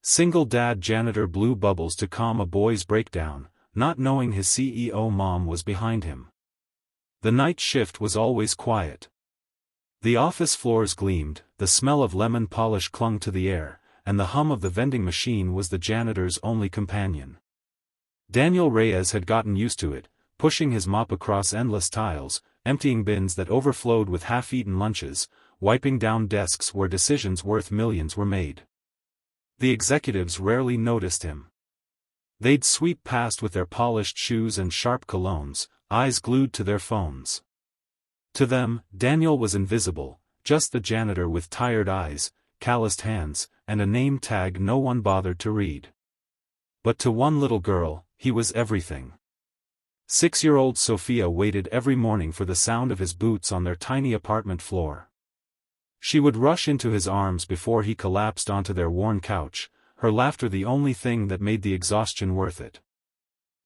Single dad janitor blew bubbles to calm a boy's breakdown, not knowing his CEO mom was behind him. The night shift was always quiet. The office floors gleamed, the smell of lemon polish clung to the air, and the hum of the vending machine was the janitor's only companion. Daniel Reyes had gotten used to it, pushing his mop across endless tiles, emptying bins that overflowed with half-eaten lunches, wiping down desks where decisions worth millions were made. The executives rarely noticed him. They'd sweep past with their polished shoes and sharp colognes, eyes glued to their phones. To them, Daniel was invisible, just the janitor with tired eyes, calloused hands, and a name tag no one bothered to read. But to one little girl, he was everything. 6-year-old Sophia waited every morning for the sound of his boots on their tiny apartment floor. She would rush into his arms before he collapsed onto their worn couch, her laughter the only thing that made the exhaustion worth it.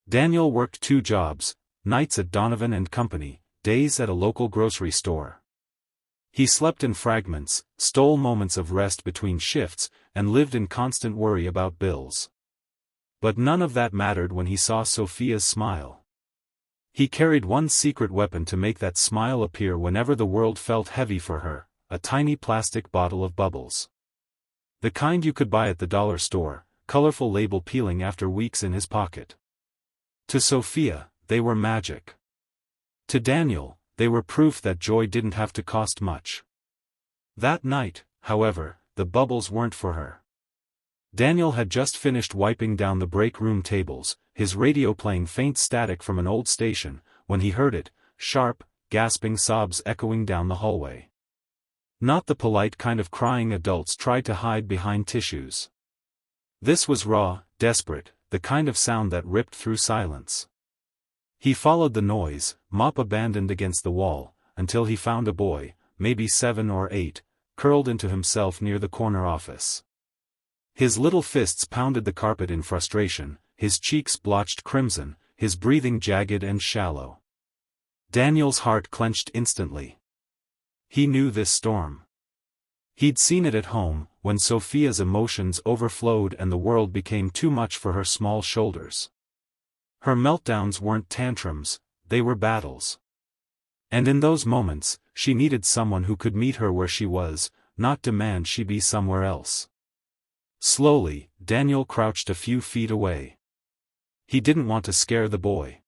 Daniel worked 2 jobs, nights at Donovan and Company, days at a local grocery store. He slept in fragments, stole moments of rest between shifts, and lived in constant worry about bills. But none of that mattered when he saw Sophia's smile. He carried one secret weapon to make that smile appear whenever the world felt heavy for her, a tiny plastic bottle of bubbles. The kind you could buy at the dollar store, colorful label peeling after weeks in his pocket. To Sophia, they were magic. To Daniel, they were proof that joy didn't have to cost much. That night, however, the bubbles weren't for her. Daniel had just finished wiping down the break room tables, his radio playing faint static from an old station, when he heard it, sharp, gasping sobs echoing down the hallway. Not the polite kind of crying adults tried to hide behind tissues. This was raw, desperate, the kind of sound that ripped through silence. He followed the noise, mop abandoned against the wall, until he found a boy, maybe 7 or 8, curled into himself near the corner office. His little fists pounded the carpet in frustration, his cheeks blotched crimson, his breathing jagged and shallow. Daniel's heart clenched instantly. He knew this storm. He'd seen it at home, when Sophia's emotions overflowed and the world became too much for her small shoulders. Her meltdowns weren't tantrums, they were battles. And in those moments, she needed someone who could meet her where she was, not demand she be somewhere else. Slowly, Daniel crouched a few feet away. He didn't want to scare the boy.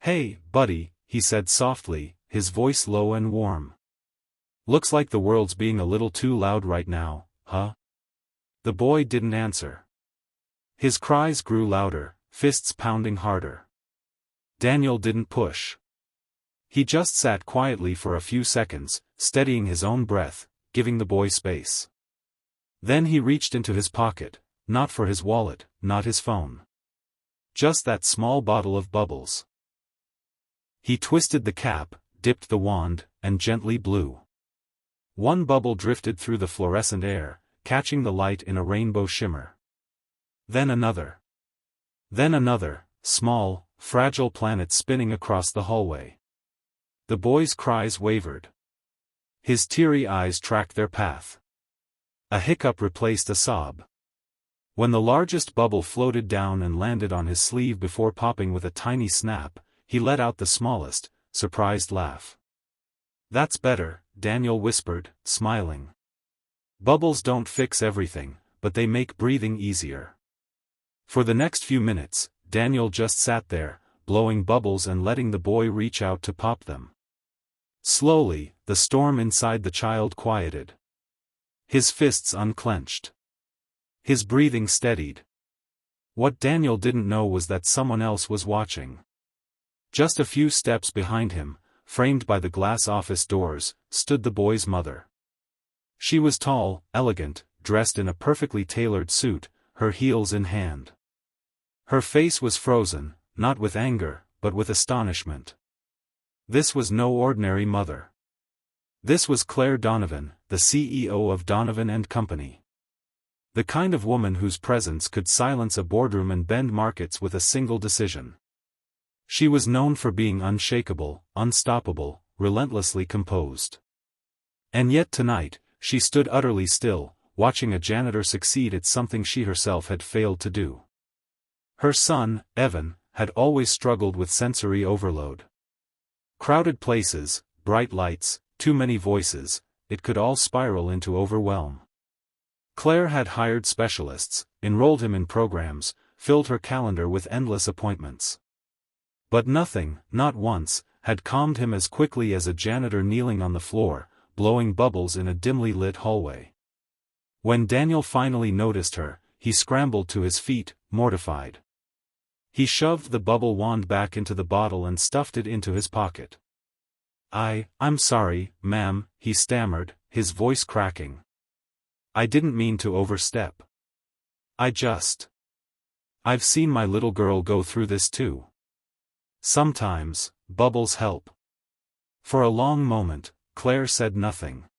"Hey, buddy," he said softly, his voice low and warm. "Looks like the world's being a little too loud right now, huh?" The boy didn't answer. His cries grew louder, fists pounding harder. Daniel didn't push. He just sat quietly for a few seconds, steadying his own breath, giving the boy space. Then he reached into his pocket, not for his wallet, not his phone. Just that small bottle of bubbles. He twisted the cap, dipped the wand, and gently blew. One bubble drifted through the fluorescent air, catching the light in a rainbow shimmer. Then another. Then another, small, fragile planet spinning across the hallway. The boy's cries wavered. His teary eyes tracked their path. A hiccup replaced a sob. When the largest bubble floated down and landed on his sleeve before popping with a tiny snap, he let out the smallest, surprised laugh. "That's better," Daniel whispered, smiling. "Bubbles don't fix everything, but they make breathing easier." For the next few minutes, Daniel just sat there, blowing bubbles and letting the boy reach out to pop them. Slowly, the storm inside the child quieted. His fists unclenched. His breathing steadied. What Daniel didn't know was that someone else was watching. Just a few steps behind him, framed by the glass office doors, stood the boy's mother. She was tall, elegant, dressed in a perfectly tailored suit, her heels in hand. Her face was frozen, not with anger, but with astonishment. This was no ordinary mother. This was Claire Donovan, the CEO of Donovan and Company. The kind of woman whose presence could silence a boardroom and bend markets with a single decision. She was known for being unshakable, unstoppable, relentlessly composed. And yet tonight, she stood utterly still, watching a janitor succeed at something she herself had failed to do. Her son, Evan, had always struggled with sensory overload. Crowded places, bright lights, too many voices, it could all spiral into overwhelm. Claire had hired specialists, enrolled him in programs, filled her calendar with endless appointments. But nothing, not once, had calmed him as quickly as a janitor kneeling on the floor, blowing bubbles in a dimly lit hallway. When Daniel finally noticed her, he scrambled to his feet, mortified. He shoved the bubble wand back into the bottle and stuffed it into his pocket. I'm sorry, ma'am," he stammered, his voice cracking. "I didn't mean to overstep. I've seen my little girl go through this too. Sometimes, bubbles help." For a long moment, Claire said nothing.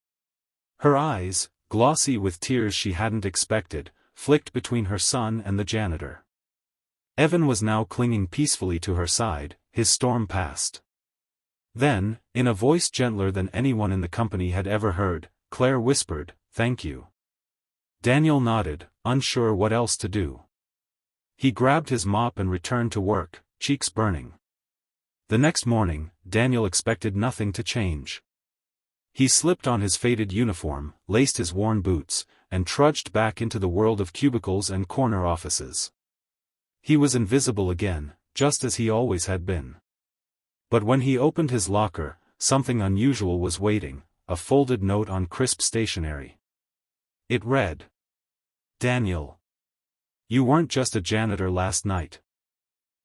Her eyes, glossy with tears she hadn't expected, flicked between her son and the janitor. Evan was now clinging peacefully to her side, his storm past. Then, in a voice gentler than anyone in the company had ever heard, Claire whispered, "Thank you." Daniel nodded, unsure what else to do. He grabbed his mop and returned to work, cheeks burning. The next morning, Daniel expected nothing to change. He slipped on his faded uniform, laced his worn boots, and trudged back into the world of cubicles and corner offices. He was invisible again, just as he always had been. But when he opened his locker, something unusual was waiting, a folded note on crisp stationery. It read, "Daniel. You weren't just a janitor last night.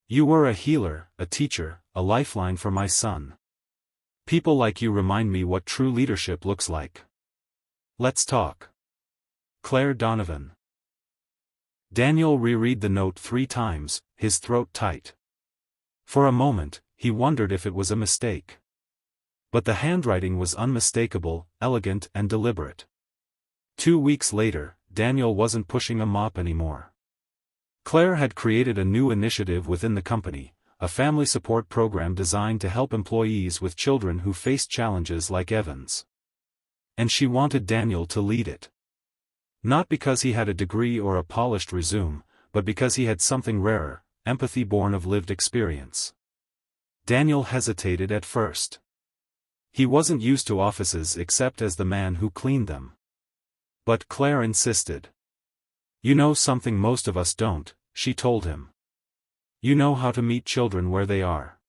You were a healer, a teacher, a lifeline for my son. People like you remind me what true leadership looks like. Let's talk. Claire Donovan." Daniel reread the note 3 times, his throat tight. For a moment, he wondered if it was a mistake. But the handwriting was unmistakable, elegant and deliberate. 2 weeks later, Daniel wasn't pushing a mop anymore. Claire had created a new initiative within the company, a family support program designed to help employees with children who faced challenges like Evan's. And she wanted Daniel to lead it. Not because he had a degree or a polished resume, but because he had something rarer, empathy born of lived experience. Daniel hesitated at first. He wasn't used to offices except as the man who cleaned them. But Claire insisted. "You know something most of us don't," she told him. "You know how to meet children where they are.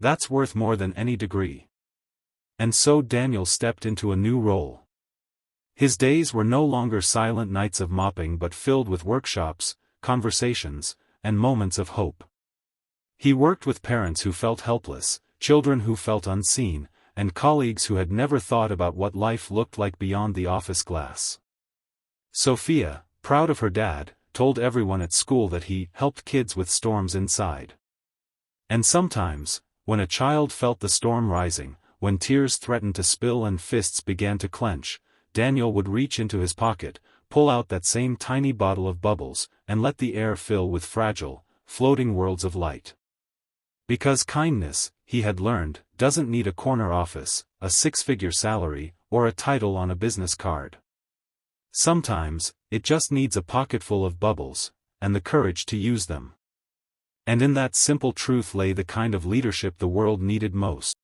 That's worth more than any degree." And so Daniel stepped into a new role. His days were no longer silent nights of mopping but filled with workshops, conversations, and moments of hope. He worked with parents who felt helpless, children who felt unseen, and colleagues who had never thought about what life looked like beyond the office glass. Sophia, proud of her dad, told everyone at school that he helped kids with storms inside. And sometimes, when a child felt the storm rising, when tears threatened to spill and fists began to clench, Daniel would reach into his pocket, pull out that same tiny bottle of bubbles, and let the air fill with fragile, floating worlds of light. Because kindness, he had learned, doesn't need a corner office, a 6-figure salary, or a title on a business card. Sometimes, it just needs a pocketful of bubbles, and the courage to use them. And in that simple truth lay the kind of leadership the world needed most.